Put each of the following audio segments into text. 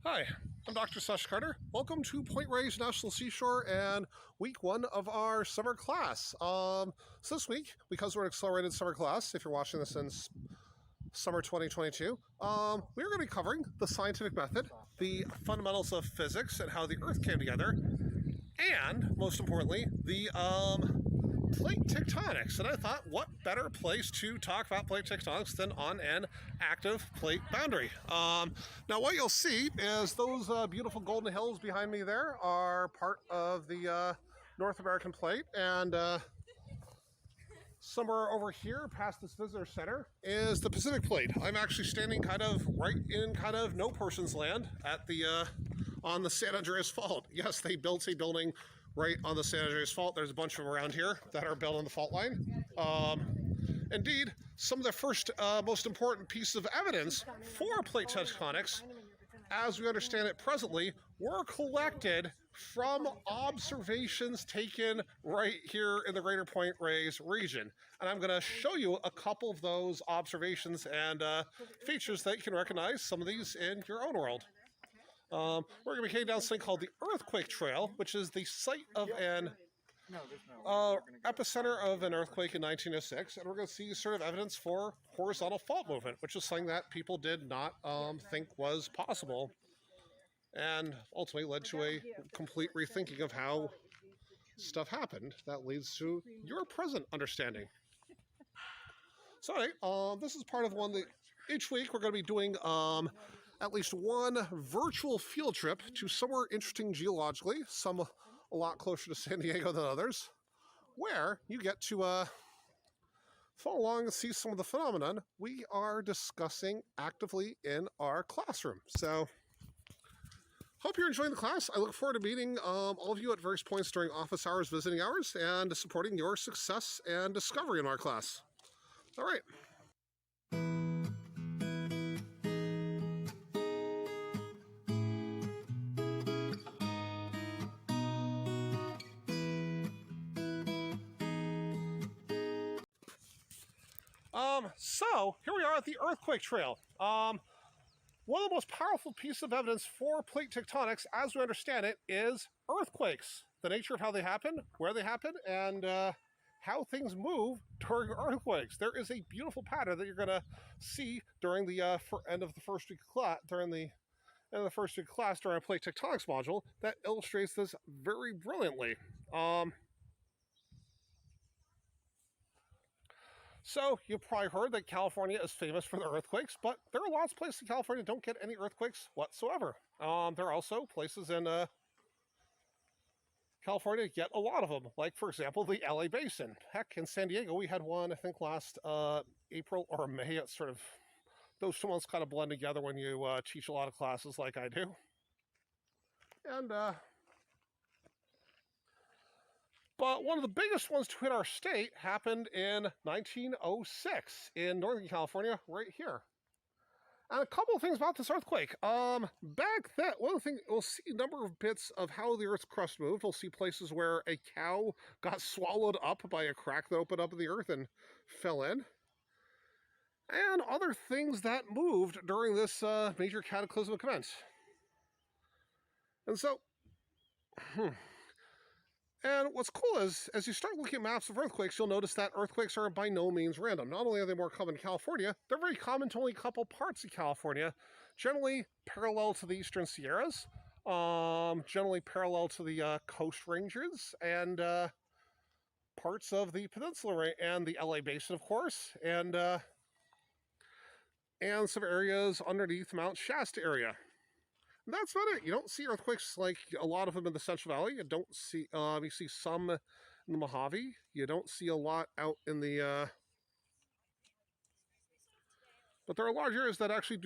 Hi, I'm Dr. Sash Carter. Welcome to Point Reyes National Seashore and week 1 of our summer class. So this week, because we're an accelerated summer class, if you're watching this in summer 2022, we're going to be covering the scientific method, the fundamentals of physics and how the Earth came together, and most importantly, the plate tectonics. And I thought, what better place to talk about plate tectonics than on an active plate boundary? Now what you'll see is those beautiful golden hills behind me there are part of the North American plate, and somewhere over here past this visitor center is the Pacific plate. I'm actually standing kind of right in kind of no person's land at the on the San Andreas Fault. Yes, they built a building right on the San Andreas Fault. There's a bunch of them around here that are built on the fault line. Indeed, some of the first most important pieces of evidence for plate tectonics, as we understand it presently, were collected from observations taken right here in the Greater Point Reyes region. And I'm going to show you a couple of those observations and features that you can recognize some of these in your own world. We're going to be heading down something called the Earthquake Trail, which is the site of an epicenter of an earthquake in 1906, and we're going to see sort of evidence for horizontal fault movement, which is something that people did not think was possible, and ultimately led to a complete rethinking of how stuff happened that leads to your present understanding. So anyway, this is part of one that each week we're going to be doing at least one virtual field trip to somewhere interesting geologically, some a lot closer to San Diego than others, where you get to follow along and see some of the phenomenon we are discussing actively in our classroom. So, hope you're enjoying the class. I look forward to meeting all of you at various points during office hours, visiting hours, and supporting your success and discovery in our class. All right. So here we are at the Earthquake Trail. One of the most powerful pieces of evidence for plate tectonics, as we understand it, is earthquakes. The nature of how they happen, where they happen, and how things move during earthquakes. There is a beautiful pattern that you're going to see during the end of the first week of class, during our plate tectonics module, that illustrates this very brilliantly. So, you've probably heard that California is famous for their earthquakes, but there are lots of places in California that don't get any earthquakes whatsoever. There are also places in California that get a lot of them, like, for example, the LA Basin. Heck, in San Diego, we had one, I think, last April or May. It's sort of, those two months kind of blend together when you teach a lot of classes like I do. And, but one of the biggest ones to hit our state happened in 1906 in Northern California, right here. And a couple of things about this earthquake. Back then, one of the things, we'll see a number of bits of how the Earth's crust moved. We'll see places where a cow got swallowed up by a crack that opened up in the earth and fell in. And other things that moved during this major cataclysmic event. And so, And what's cool is, as you start looking at maps of earthquakes, you'll notice that earthquakes are by no means random. Not only are they more common in California, they're very common to only a couple parts of California, generally parallel to the Eastern Sierras, generally parallel to the coast ranges, and parts of the peninsula and the LA Basin, of course, and some areas underneath Mount Shasta area. And that's about it. You don't see earthquakes like a lot of them in the Central Valley. You don't see, you see some in the Mojave. You don't see a lot out in the, but there are large areas that actually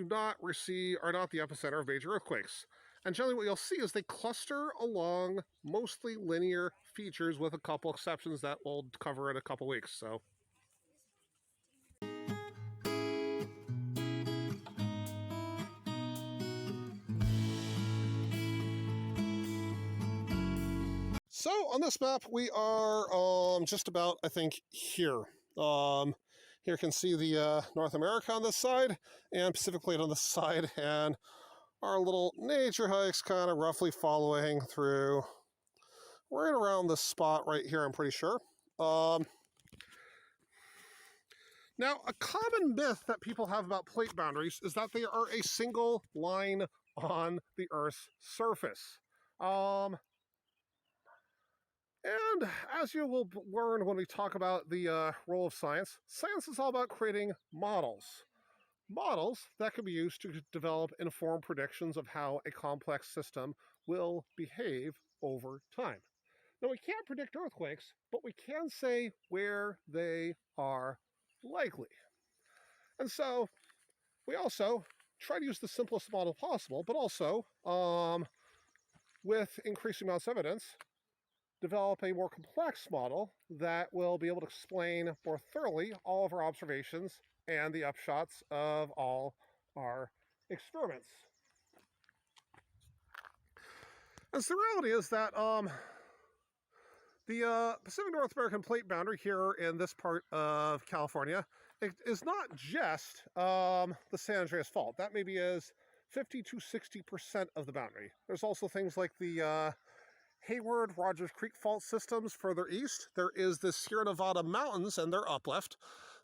are not the epicenter of major earthquakes. And generally what you'll see is they cluster along mostly linear features with a couple exceptions that we'll cover in a couple weeks. So. So on this map, we are just about, I think, here. Here you can see the North America on this side and Pacific Plate on this side, and our little nature hikes kind of roughly following through right around this spot right here, I'm pretty sure. Now, a common myth that people have about plate boundaries is that they are a single line on the Earth's surface. And as you will learn when we talk about the role of science, science is all about creating models. Models that can be used to develop informed predictions of how a complex system will behave over time. Now, we can't predict earthquakes, but we can say where they are likely. And so we also try to use the simplest model possible, but also with increasing amounts of evidence, develop a more complex model that will be able to explain more thoroughly all of our observations and the upshots of all our experiments. And so the reality is that the Pacific North American plate boundary here in this part of California is not just the San Andreas Fault. That maybe is 50 to 60% of the boundary. There's also things like the Hayward, Rogers Creek fault systems further east. There is the Sierra Nevada mountains and their uplift.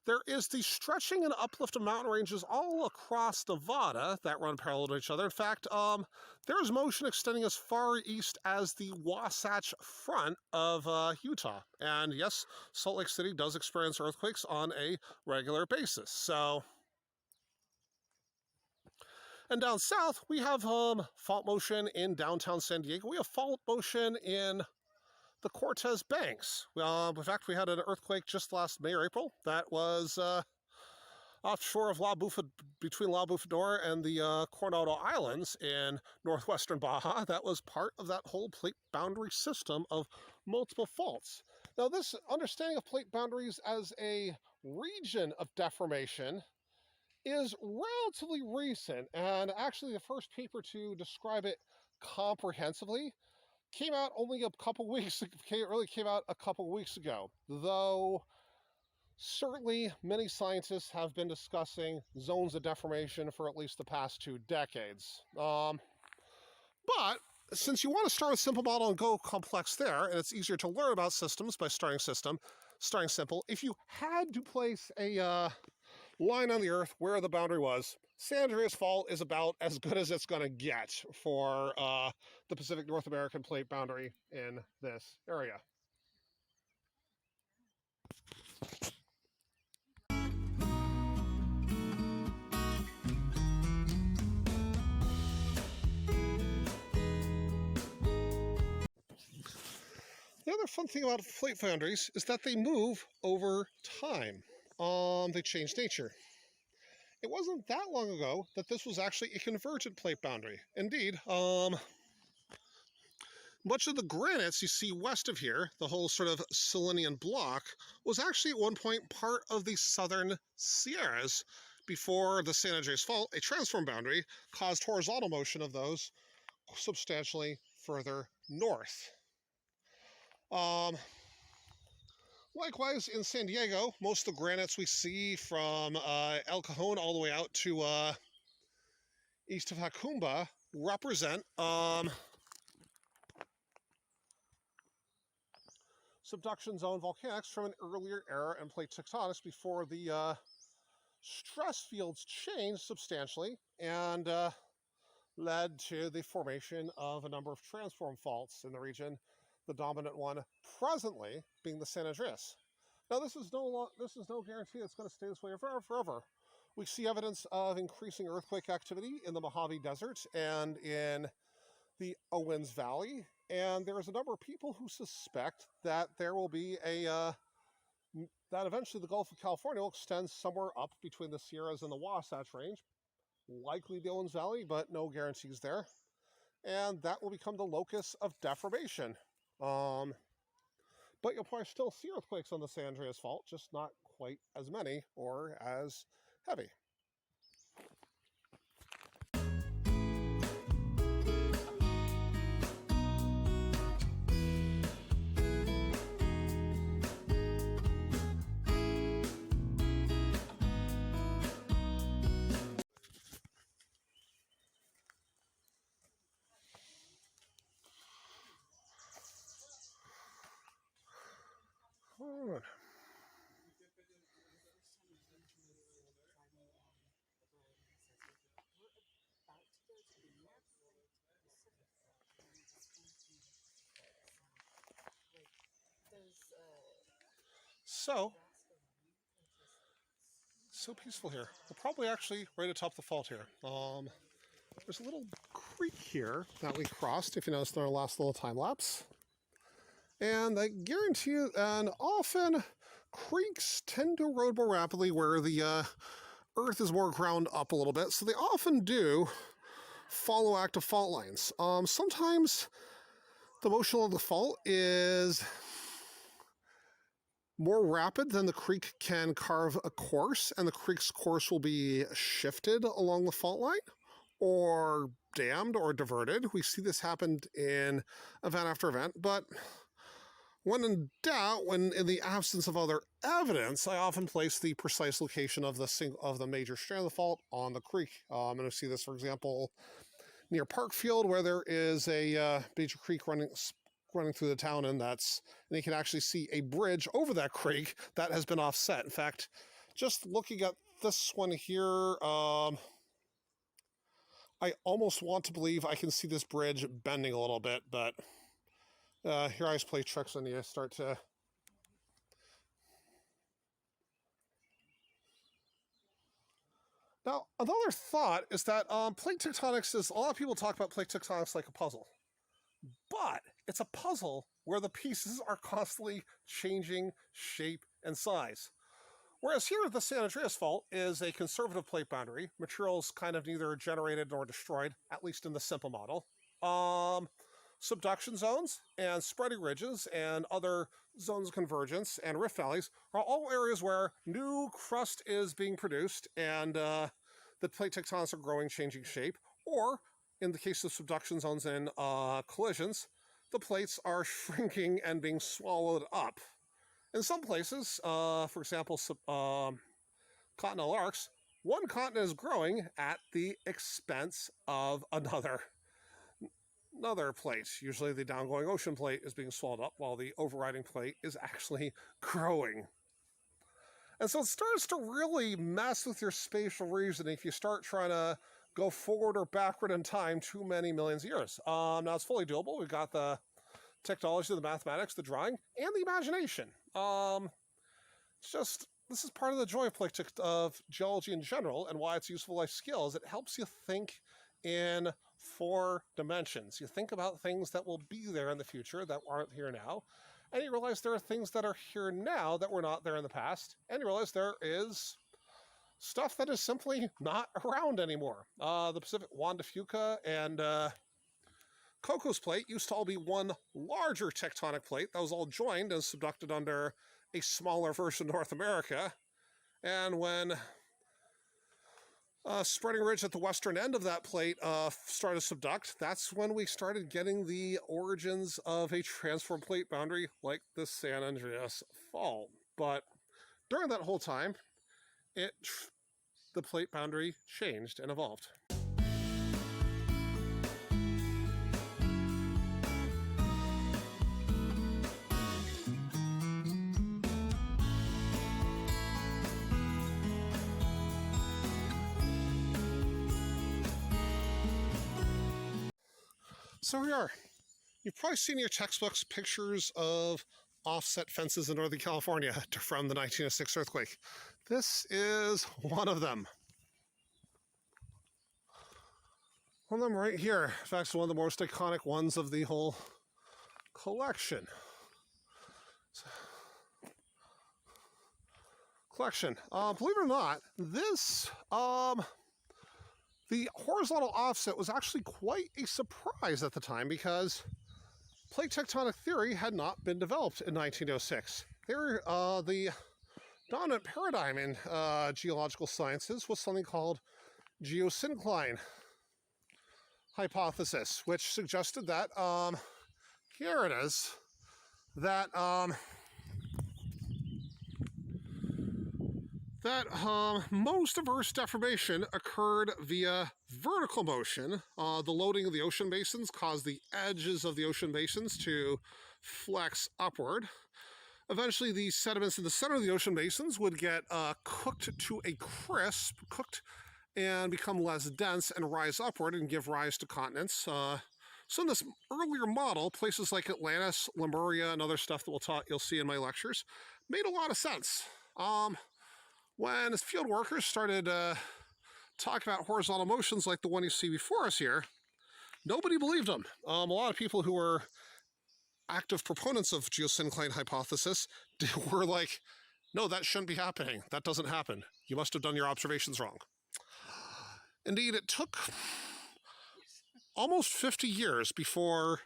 There is the stretching and uplift of mountain ranges all across Nevada that run parallel to each other. In fact, there's motion extending as far east as the Wasatch Front of Utah. And yes, Salt Lake City does experience earthquakes on a regular basis. So, and down south, we have fault motion in downtown San Diego. We have fault motion in the Cortez Banks. In fact, we had an earthquake just last May or April that was offshore of between La Bufador and the Coronado Islands in northwestern Baja. That was part of that whole plate boundary system of multiple faults. Now, this understanding of plate boundaries as a region of deformation is relatively recent, and actually the first paper to describe it comprehensively came out only a couple weeks ago, though certainly many scientists have been discussing zones of deformation for at least the past 2 decades. But since you want to start a simple model and go complex there, and it's easier to learn about systems by starting simple, if you had to place a line on the Earth where the boundary was, San Andreas Fault is about as good as it's going to get for the Pacific North American plate boundary in this area. The other fun thing about plate boundaries is that they move over time. They change nature. It wasn't that long ago that this was actually a convergent plate boundary. Indeed, much of the granites you see west of here, the whole sort of Selenian block, was actually at one point part of the southern Sierras before the San Andreas Fault, a transform boundary, caused horizontal motion of those substantially further north. Likewise, in San Diego, most of the granites we see from El Cajon all the way out to east of Jacumba represent subduction zone volcanics from an earlier era in plate tectonics before the stress fields changed substantially and led to the formation of a number of transform faults in the region, the dominant one presently being the San Andreas. Now, this is no guarantee it's going to stay this way forever. We see evidence of increasing earthquake activity in the Mojave Desert and in the Owens Valley, and there is a number of people who suspect that there will be that eventually the Gulf of California will extend somewhere up between the Sierras and the Wasatch Range, likely the Owens Valley, but no guarantees there, and that will become the locus of deformation. But you'll probably still see earthquakes on the San Andreas Fault, just not quite as many or as heavy. So peaceful here. We're probably actually right atop the fault here. There's a little creek here that we crossed, if you noticed in our last little time lapse. And I guarantee you, and often creeks tend to erode more rapidly where the earth is more ground up a little bit, so they often do follow active fault lines. Sometimes the motion of the fault is more rapid than the creek can carve a course, and the creek's course will be shifted along the fault line or dammed or diverted. We see this happen in event after event, but when in doubt, when in the absence of other evidence, I often place the precise location of the major strand of the fault on the creek. I'm going to see this, for example, near Parkfield, where there is a major creek running through the town, and you can actually see a bridge over that creek that has been offset. In fact, just looking at this one here, I almost want to believe I can see this bridge bending a little bit, but here I just play tricks on you. Start to... Now, another thought is that plate tectonics is, a lot of people talk about plate tectonics like a puzzle, but it's a puzzle where the pieces are constantly changing shape and size. Whereas here, the San Andreas Fault is a conservative plate boundary. Materials kind of neither generated nor destroyed, at least in the simple model. Subduction zones and spreading ridges and other zones of convergence and rift valleys are all areas where new crust is being produced and the plate tectonics are growing, changing shape. Or, in the case of subduction zones and collisions, the plates are shrinking and being swallowed up. In some places, for example, continental arcs, one continent is growing at the expense of another plate. Usually the downgoing ocean plate is being swallowed up while the overriding plate is actually growing. And so it starts to really mess with your spatial reasoning if you start trying to go forward or backward in time too many millions of years. Now it's fully doable. We've got the technology, the mathematics, the drawing, and the imagination. This is part of the joy of geology in general, and why it's useful life skill is it helps you think in 4 dimensions. You think about things that will be there in the future that aren't here now, and you realize there are things that are here now that were not there in the past, and you realize there is stuff that is simply not around anymore. The Pacific Juan de Fuca and Cocos Plate used to all be one larger tectonic plate that was all joined and subducted under a smaller version of North America. And when spreading ridge at the western end of that plate started to subduct, that's when we started getting the origins of a transform plate boundary like the San Andreas Fault. But during that whole time, the plate boundary changed and evolved. So here we are. You've probably seen in your textbooks pictures of offset fences in Northern California from the 1906 earthquake. This is one of them. One of them right here. In fact, it's one of the most iconic ones of the whole collection. Believe it or not, this the horizontal offset was actually quite a surprise at the time because plate tectonic theory had not been developed in 1906. The dominant paradigm in geological sciences was something called geosyncline hypothesis, which suggested that, here it is, that most of Earth's deformation occurred via vertical motion. The loading of the ocean basins caused the edges of the ocean basins to flex upward. Eventually, the sediments in the center of the ocean basins would get cooked to a crisp, and become less dense and rise upward and give rise to continents. So in this earlier model, places like Atlantis, Lemuria, and other stuff that you'll see in my lectures, made a lot of sense. When field workers started talking about horizontal motions like the one you see before us here, nobody believed them. A lot of people who were active proponents of geosyncline hypothesis were like, no, that shouldn't be happening. That doesn't happen. You must have done your observations wrong. Indeed, it took almost 50 years before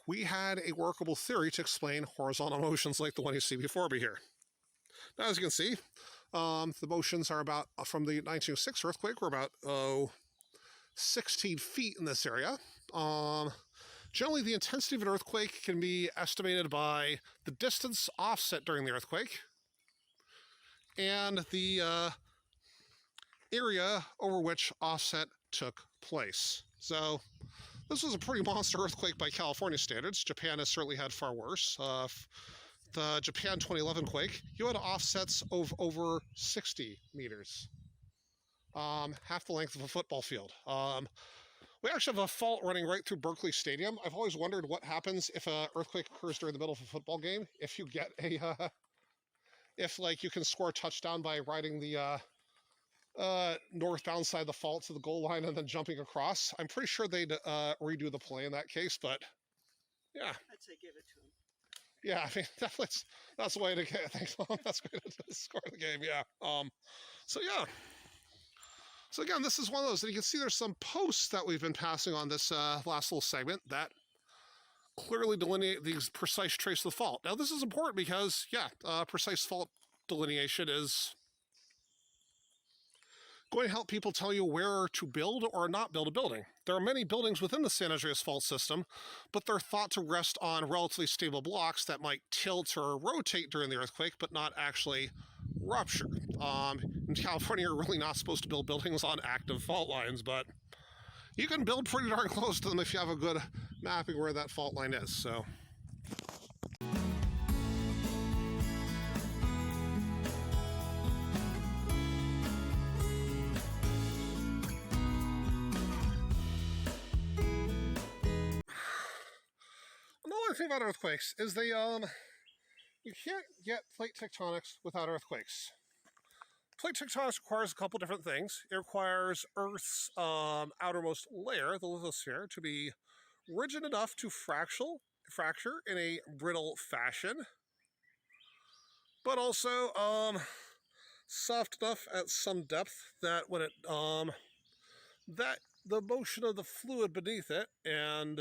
we had a workable theory to explain horizontal motions like the one you see before me here. Now, as you can see, the motions are about, from the 1906 earthquake, we're about 16 feet in this area. Generally, the intensity of an earthquake can be estimated by the distance offset during the earthquake and the area over which offset took place. So this was a pretty monster earthquake by California standards. Japan has certainly had far worse. The Japan 2011 quake, you had offsets of over 60 meters, half the length of a football field. We actually have a fault running right through Berkeley Stadium. I've always wondered what happens if an earthquake occurs during the middle of a football game. If you get if like you can score a touchdown by riding the northbound side of the fault to the goal line and then jumping across. I'm pretty sure they'd redo the play in that case, but yeah. I'd say give it to him. Yeah, I mean, that's the way to get, thanks, Mom. That's going to score the game, yeah. So yeah. So again, this is one of those, and you can see there's some posts that we've been passing on this last little segment that clearly delineate these precise trace of the fault. Now, this is important because, yeah, precise fault delineation is going to help people tell you where to build or not build a building. There are many buildings within the San Andreas fault system, but they're thought to rest on relatively stable blocks that might tilt or rotate during the earthquake, but not actually rupture. In California, you're really not supposed to build buildings on active fault lines, but you can build pretty darn close to them if you have a good mapping where that fault line is. So. Another thing about earthquakes is they you can't get plate tectonics without earthquakes. Plate tectonics requires a couple different things. It requires Earth's outermost layer, the lithosphere, to be rigid enough to fracture in a brittle fashion, but also soft enough at some depth that when it that the motion of the fluid beneath it and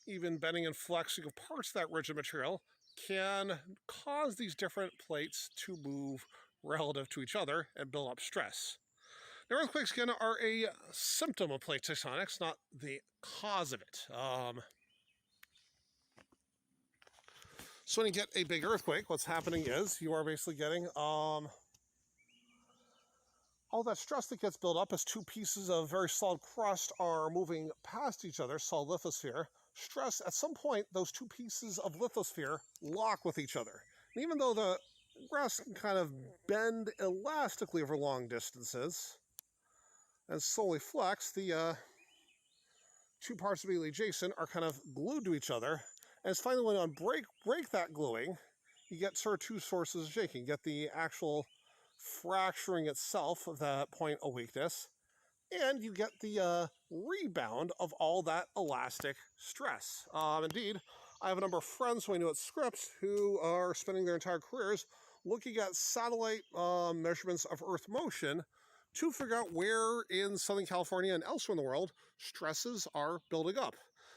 even bending and flexing of parts of that rigid material can cause these different plates to move relative to each other and build up stress. Now, earthquakes, again, are a symptom of plate tectonics, not the cause of it. So when you get a big earthquake, what's happening is you are basically getting all that stress that gets built up as two pieces of very solid crust are moving past each other, solid lithosphere. Stress, at some point, those two pieces of lithosphere lock with each other. And even though the rest can kind of bend elastically over long distances and slowly flex, the two parts immediately adjacent are kind of glued to each other. And it's finally when you break that gluing, you get sort of two sources of shaking. You get the actual fracturing itself of that point of weakness, and you get the rebound of all that elastic stress. Indeed, I have a number of friends who I know at Scripps who are spending their entire careers looking at satellite measurements of Earth motion to figure out where in Southern California and elsewhere in the world stresses are building up.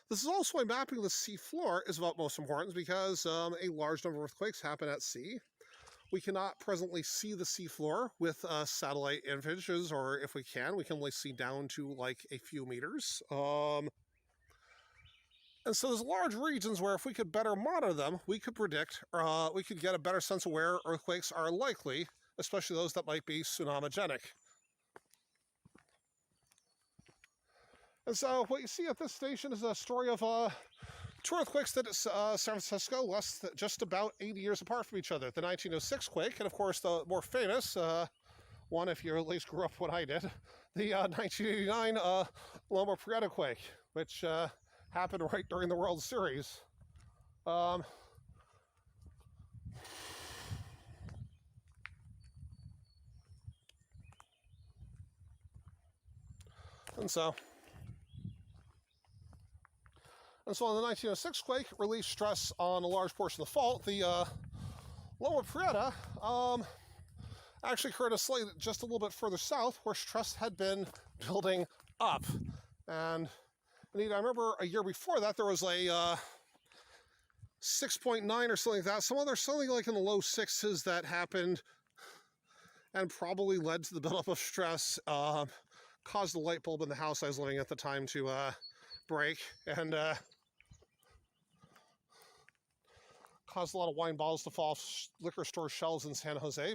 This is also why mapping the sea floor is of utmost importance, because a large number of earthquakes happen at sea. We cannot presently see the seafloor with satellite images, or if we can only see down to like a few meters. And so there's large regions where if we could better monitor them, we could predict, we could get a better sense of where earthquakes are likely, especially those that might be tsunamigenic. And so what you see at this station is a story of two earthquakes that is San Francisco, just about 80 years apart from each other. The 1906 quake, and of course the more famous one, if you at least grew up when I did, the 1989 Loma Prieta quake, which happened right during the World Series. Um, and so on the 1906 quake, released stress on a large portion of the fault. The Loma Prieta actually occurred just a little bit further south, where stress had been building up. And indeed, I remember a year before that, there was a 6.9 or something like that. Something like in the low sixes that happened and probably led to the buildup of stress, caused the light bulb in the house I was living at the time to break, and caused a lot of wine bottles to fall off liquor store shelves in San Jose,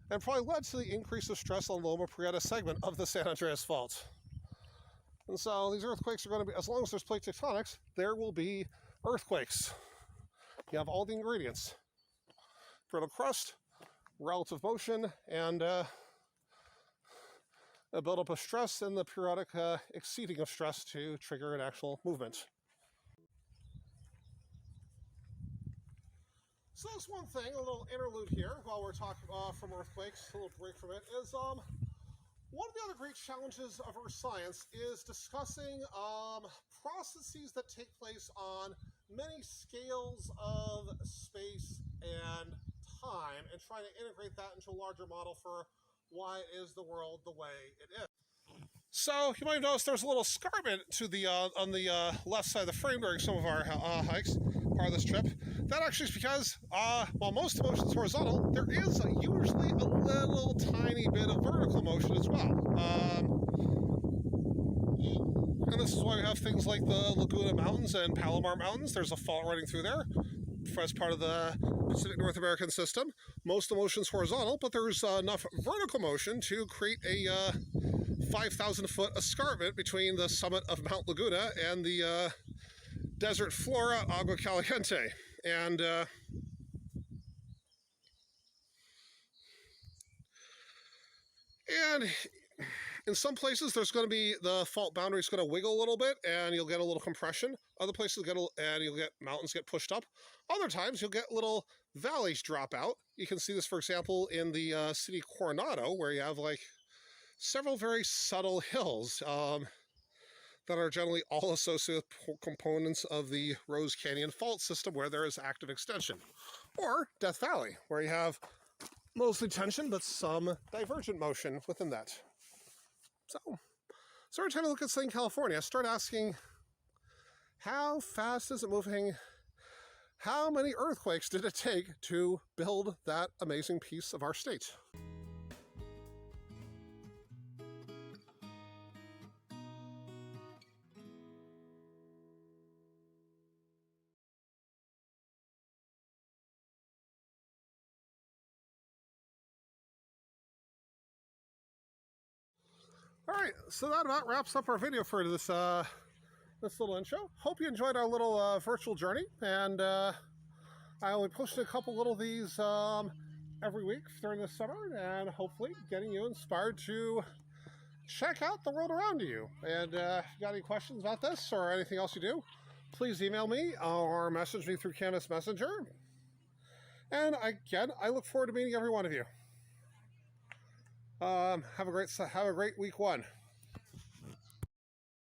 and probably led to the increase of stress on the Loma Prieta segment of the San Andreas Fault. And so these earthquakes are going to be, as long as there's plate tectonics, there will be earthquakes. You have all the ingredients: brittle crust, relative motion, and a buildup of stress, and the periodic exceeding of stress to trigger an actual movement. So that's one thing, a little interlude here while we're talking from earthquakes, a little break from it, is one of the other great challenges of Earth science is discussing processes that take place on many scales of space and time, and trying to integrate that into a larger model for why is the world the way it is. So you might have noticed there's a little escarpment to the on the left side of the frame during some of our hikes, part of this trip. That actually is because while most of the motion is horizontal, there is usually a little tiny bit of vertical motion as well. And this is why we have things like the Laguna Mountains and Palomar Mountains. There's a fault running through there as part of the Pacific North American system. Most of the motion is horizontal, but there's enough vertical motion to create a 5,000-foot escarpment between the summit of Mount Laguna and the desert flora Agua Caliente. And in some places, there's going to be the fault boundary is going to wiggle a little bit, and you'll get a little compression. Other places, you'll get mountains get pushed up. Other times, you'll get little valleys drop out. You can see this, for example, in the city Coronado, where you have like several very subtle hills that are generally all associated with components of the Rose Canyon fault system, where there is active extension. Or Death Valley, where you have mostly tension, but some divergent motion within that. So every time I look at Southern California, I start asking, how fast is it moving? How many earthquakes did it take to build that amazing piece of our state? All right, so that about wraps up our video for this this little intro. Hope you enjoyed our little virtual journey, and I will be posting a couple little of these every week during the summer, and hopefully getting you inspired to check out the world around you. And if you got any questions about this or anything else you do, please email me or message me through Canvas Messenger. And again, I look forward to meeting every one of you. Have a great week one.